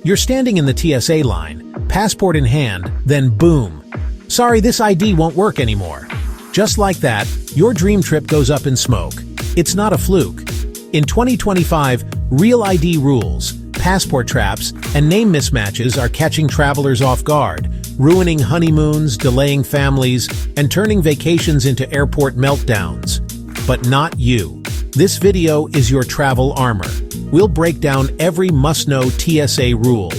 You're standing in the TSA line, passport in hand, then boom. Sorry, this ID won't work anymore. Just like that, your dream trip goes up in smoke. It's not a fluke. In 2025, real ID rules, passport traps, and name mismatches are catching travelers off guard, ruining honeymoons, delaying families, and turning vacations into airport meltdowns. But not you. This video is your travel armor. We'll break down every must-know TSA rule,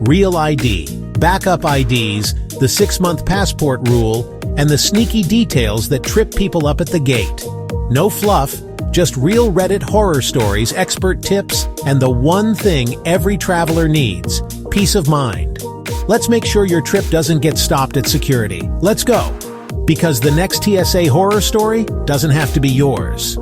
real ID, backup IDs, the 6-month passport rule, and the sneaky details that trip people up at the gate. No fluff, just real Reddit horror stories, expert tips, and the one thing every traveler needs, peace of mind. Let's make sure your trip doesn't get stopped at security. Let's go. Because the next TSA horror story doesn't have to be yours.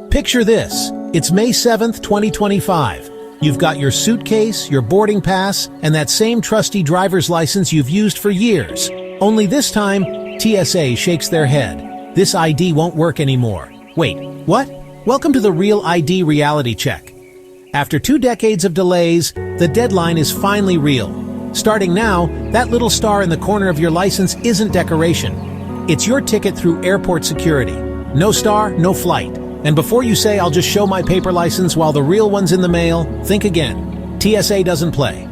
Picture this. It's May 7th, 2025. You've got your suitcase, your boarding pass, and that same trusty driver's license you've used for years. Only this time, TSA shakes their head. This ID won't work anymore. Wait, what? Welcome to the Real ID reality check. After 2 decades of delays, the deadline is finally real. Starting now, that little star in the corner of your license isn't decoration. It's your ticket through airport security. No star, no flight. And before you say, "I'll just show my paper license while the real one's in the mail," think again. TSA doesn't play.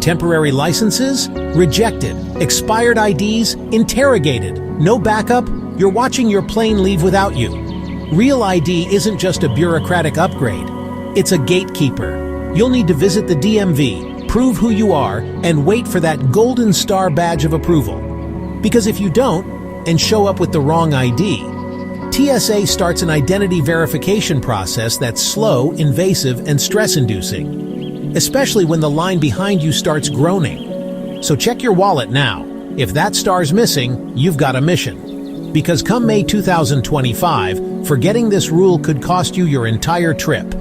Temporary licenses? Rejected. Expired IDs? Interrogated. No backup? You're watching your plane leave without you. Real ID isn't just a bureaucratic upgrade. It's a gatekeeper. You'll need to visit the DMV, prove who you are, and wait for that golden star badge of approval. Because if you don't, and show up with the wrong ID, TSA starts an identity verification process that's slow, invasive, and stress-inducing, especially when the line behind you starts groaning. So check your wallet now. If that star's missing, you've got a mission. Because come May 2025, forgetting this rule could cost you your entire trip.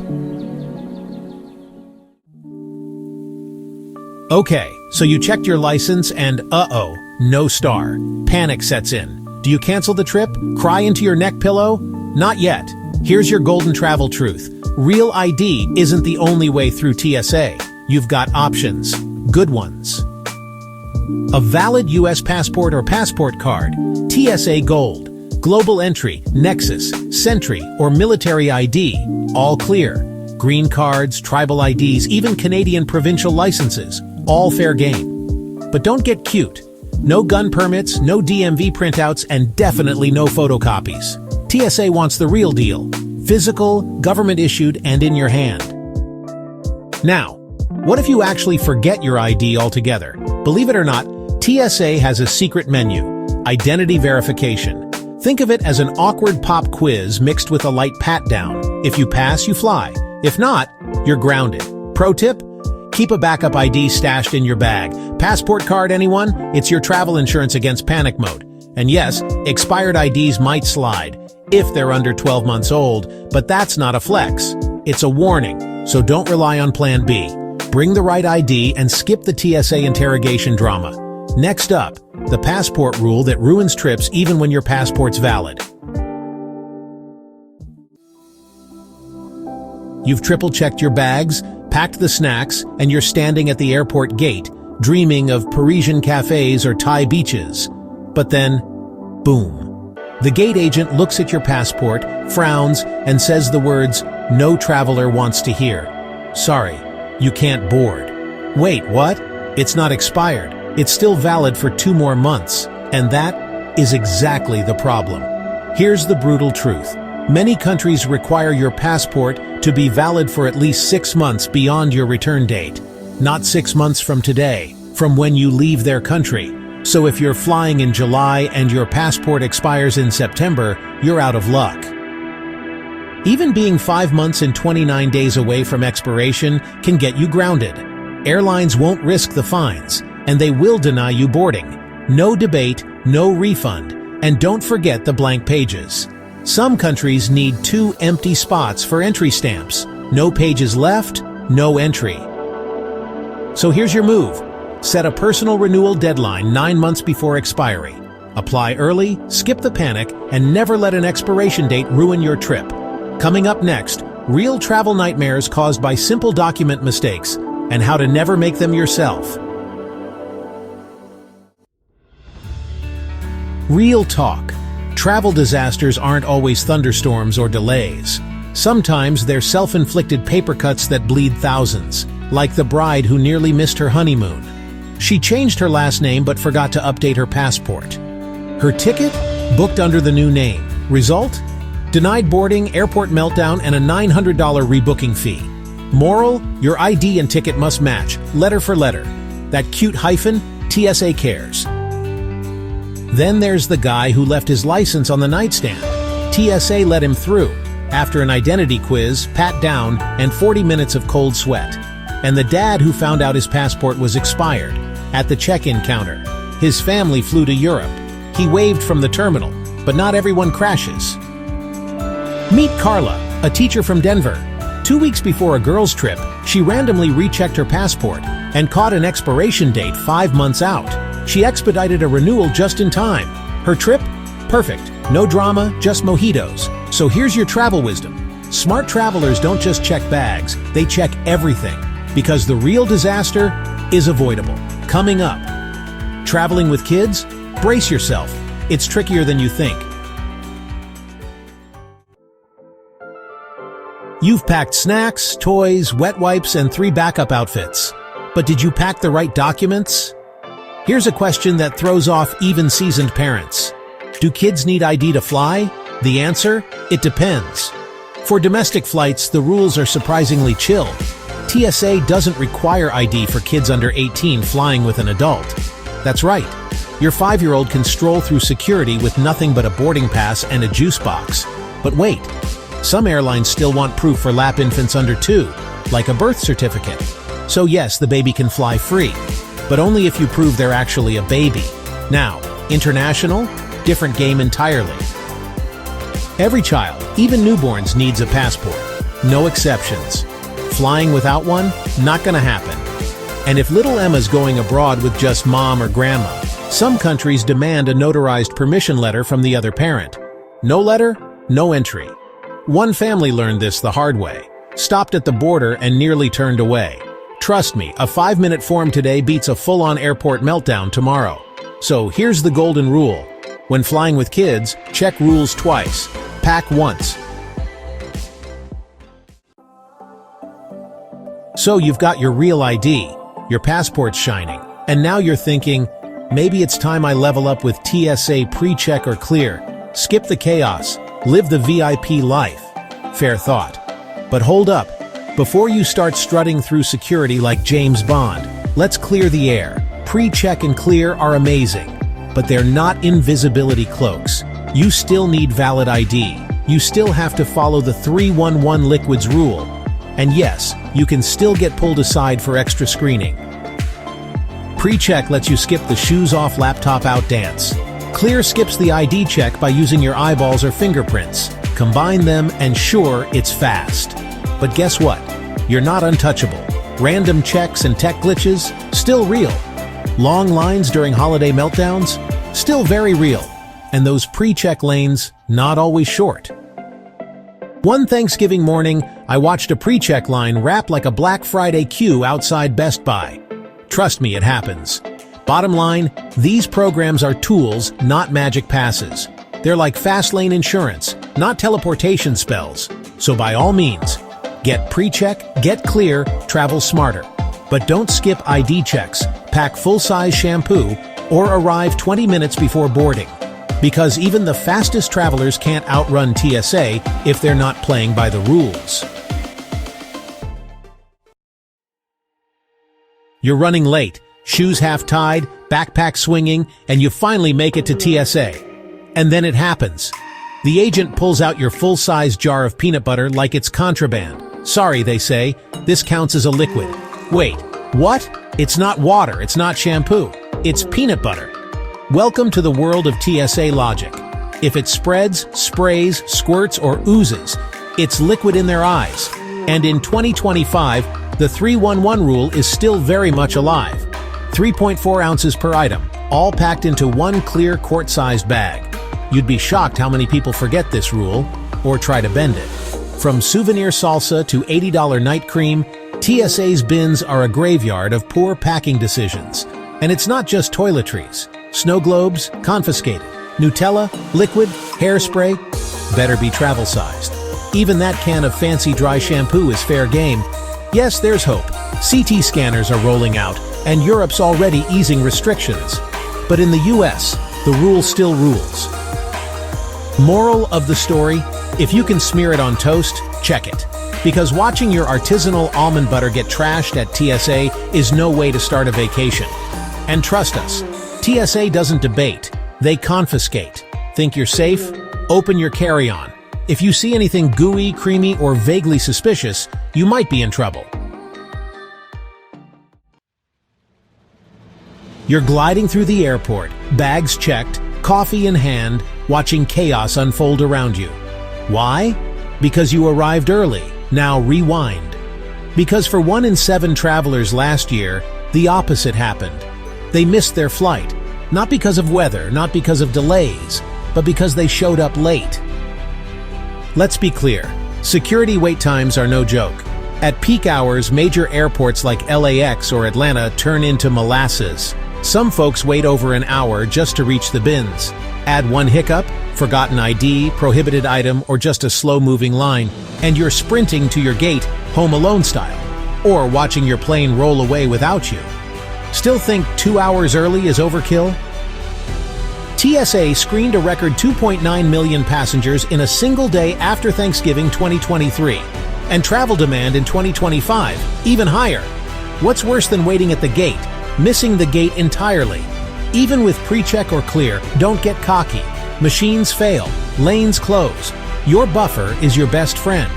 Okay, so you checked your license and uh-oh, no star. Panic sets in. Do you cancel the trip? Cry into your neck pillow? Not yet. Here's your golden travel truth. Real ID isn't the only way through TSA. You've got options. Good ones. A valid US passport or passport card, TSA Gold, Global Entry, Nexus, Sentry, or Military ID, all clear. Green cards, tribal IDs, even Canadian provincial licenses, all fair game. But don't get cute. No gun permits, no DMV printouts, and definitely no photocopies. TSA wants the real deal. Physical, government-issued, and in your hand. Now, what if you actually forget your ID altogether? Believe it or not, TSA has a secret menu, identity verification. Think of it as an awkward pop quiz mixed with a light pat-down. If you pass, you fly. If not, you're grounded. Pro tip? Keep a backup ID stashed in your bag. Passport card, anyone? It's your travel insurance against panic mode. And yes, expired IDs might slide, if they're under 12 months old, but that's not a flex. It's a warning, so don't rely on Plan B. Bring the right ID and skip the TSA interrogation drama. Next up, the passport rule that ruins trips even when your passport's valid. You've triple-checked your bags, packed the snacks, and you're standing at the airport gate, dreaming of Parisian cafes or Thai beaches. But then, boom. The gate agent looks at your passport, frowns, and says the words no traveler wants to hear. Sorry, you can't board. Wait, what? It's not expired. It's still valid for 2 more months. And that is exactly the problem. Here's the brutal truth. Many countries require your passport to be valid for at least 6 months beyond your return date. Not 6 months from today, from when you leave their country. So if you're flying in July and your passport expires in September, you're out of luck. Even being 5 months and 29 days away from expiration can get you grounded. Airlines won't risk the fines, and they will deny you boarding. No debate, no refund, and don't forget the blank pages. Some countries need 2 empty spots for entry stamps. No pages left, no entry. So here's your move. Set a personal renewal deadline 9 months before expiry. Apply early, skip the panic, and never let an expiration date ruin your trip. Coming up next, Real travel nightmares caused by simple document mistakes, and how to never make them yourself. Real talk. Travel disasters aren't always thunderstorms or delays. Sometimes they're self-inflicted paper cuts that bleed thousands, like the bride who nearly missed her honeymoon. She changed her last name but forgot to update her passport. Her ticket? Booked under the new name. Result? Denied boarding, airport meltdown, and a $900 rebooking fee. Moral? Your ID and ticket must match, letter for letter. That cute hyphen? TSA cares. Then there's the guy who left his license on the nightstand. TSA let him through, after an identity quiz, pat down, and 40 minutes of cold sweat. And the dad who found out his passport was expired, at the check-in counter. His family flew to Europe. He waved from the terminal, but not everyone crashes. Meet Carla, a teacher from Denver. 2 weeks before a girls' trip, she randomly rechecked her passport and caught an expiration date 5 months out. She expedited a renewal just in time. Her trip? Perfect. No drama, just mojitos. So here's your travel wisdom. Smart travelers don't just check bags, they check everything. Because the real disaster is avoidable. Coming up. Traveling with kids? Brace yourself. It's trickier than you think. You've packed snacks, toys, wet wipes, and 3 backup outfits. But did you pack the right documents? Here's a question that throws off even seasoned parents. Do kids need ID to fly? The answer? It depends. For domestic flights, the rules are surprisingly chill. TSA doesn't require ID for kids under 18 flying with an adult. That's right. Your 5-year-old can stroll through security with nothing but a boarding pass and a juice box. But wait. Some airlines still want proof for lap infants under 2, like a birth certificate. So yes, the baby can fly free, but only if you prove they're actually a baby. Now, international? Different game entirely. Every child, even newborns, needs a passport. No exceptions. Flying without one? Not gonna happen. And if little Emma's going abroad with just mom or grandma, some countries demand a notarized permission letter from the other parent. No letter, no entry. One family learned this the hard way, stopped at the border and nearly turned away. Trust me, a 5-minute form today beats a full-on airport meltdown tomorrow. So here's the golden rule. When flying with kids, check rules twice. Pack once. So you've got your real ID, your passport's shining, and now you're thinking, maybe it's time I level up with TSA PreCheck or Clear. Skip the chaos. Live the VIP life. Fair thought. But hold up. Before you start strutting through security like James Bond, let's clear the air. PreCheck and Clear are amazing, but they're not invisibility cloaks. You still need valid ID. You still have to follow the 311 liquids rule. And yes, you can still get pulled aside for extra screening. PreCheck lets you skip the shoes off, laptop out dance. Clear skips the ID check by using your eyeballs or fingerprints. Combine them and sure, it's fast. But guess what? You're not untouchable. Random checks and tech glitches? Still real. Long lines during holiday meltdowns? Still very real. And those PreCheck lanes, not always short. One Thanksgiving morning, I watched a PreCheck line wrap like a Black Friday queue outside Best Buy. Trust me, it happens. Bottom line, these programs are tools, not magic passes. They're like fast lane insurance, not teleportation spells. So by all means, get PreCheck, get Clear, travel smarter. But don't skip ID checks, pack full-size shampoo, or arrive 20 minutes before boarding. Because even the fastest travelers can't outrun TSA if they're not playing by the rules. You're running late. Shoes half-tied, backpack swinging, and you finally make it to TSA. And then it happens. The agent pulls out your full-size jar of peanut butter like it's contraband. Sorry, they say, this counts as a liquid. Wait, what? It's not water, it's not shampoo. It's peanut butter. Welcome to the world of TSA logic. If it spreads, sprays, squirts, or oozes, it's liquid in their eyes. And in 2025, the 311 rule is still very much alive. 3.4 ounces per item, all packed into one clear quart-sized bag. You'd be shocked how many people forget this rule, or try to bend it. From souvenir salsa to $80 night cream, TSA's bins are a graveyard of poor packing decisions. And it's not just toiletries. Snow globes, confiscated. Nutella, liquid, hairspray, better be travel-sized. Even that can of fancy dry shampoo is fair game. Yes, there's hope. CT scanners are rolling out, and Europe's already easing restrictions. But in the US, the rule still rules. Moral of the story: if you can smear it on toast, check it. Because watching your artisanal almond butter get trashed at TSA is no way to start a vacation. And trust us, TSA doesn't debate, they confiscate. Think you're safe? Open your carry-on. If you see anything gooey, creamy, or vaguely suspicious, you might be in trouble. You're gliding through the airport, bags checked, coffee in hand, watching chaos unfold around you. Why? Because you arrived early. Now rewind. Because for 1 in 7 travelers last year, the opposite happened. They missed their flight, not because of weather, not because of delays, but because they showed up late. Let's be clear, security wait times are no joke. At peak hours, major airports like LAX or Atlanta turn into molasses. Some folks wait over an hour just to reach the bins. Add one hiccup, forgotten ID, prohibited item, or just a slow-moving line, and you're sprinting to your gate, Home Alone style, or watching your plane roll away without you. Still think 2 hours early is overkill? TSA screened a record 2.9 million passengers in a single day after Thanksgiving 2023, and travel demand in 2025 even higher. What's worse than waiting at the gate? Missing the gate entirely. Even with PreCheck or Clear, don't get cocky. Machines fail, lanes close. Your buffer is your best friend.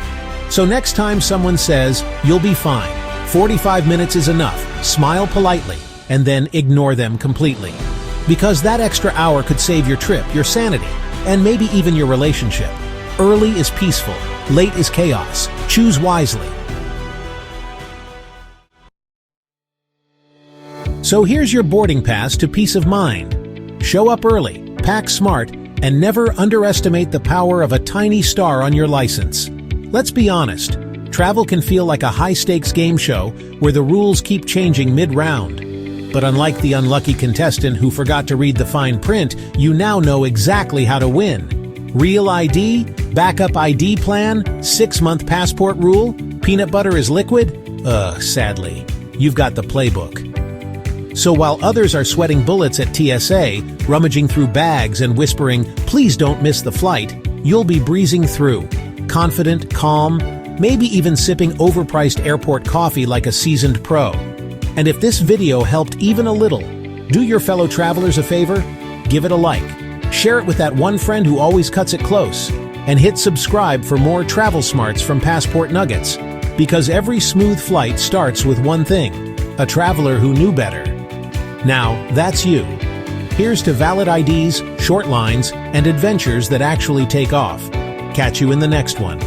So next time someone says, "You'll be fine," 45 minutes is enough. Smile politely, and then ignore them completely. Because that extra hour could save your trip, your sanity, and maybe even your relationship. Early is peaceful, late is chaos. Choose wisely. So here's your boarding pass to peace of mind. Show up early, pack smart, and never underestimate the power of a tiny star on your license. Let's be honest, travel can feel like a high-stakes game show where the rules keep changing mid-round. But unlike the unlucky contestant who forgot to read the fine print, you now know exactly how to win. Real ID, backup ID plan, 6-month passport rule, peanut butter is liquid? Sadly, you've got the playbook. So while others are sweating bullets at TSA, rummaging through bags and whispering, "Please don't miss the flight," you'll be breezing through, confident, calm, maybe even sipping overpriced airport coffee like a seasoned pro. And if this video helped even a little, do your fellow travelers a favor, give it a like, share it with that one friend who always cuts it close, and hit subscribe for more travel smarts from Passport Nuggets. Because every smooth flight starts with one thing: a traveler who knew better. Now, that's you. Here's to valid IDs, short lines, and adventures that actually take off. Catch you in the next one.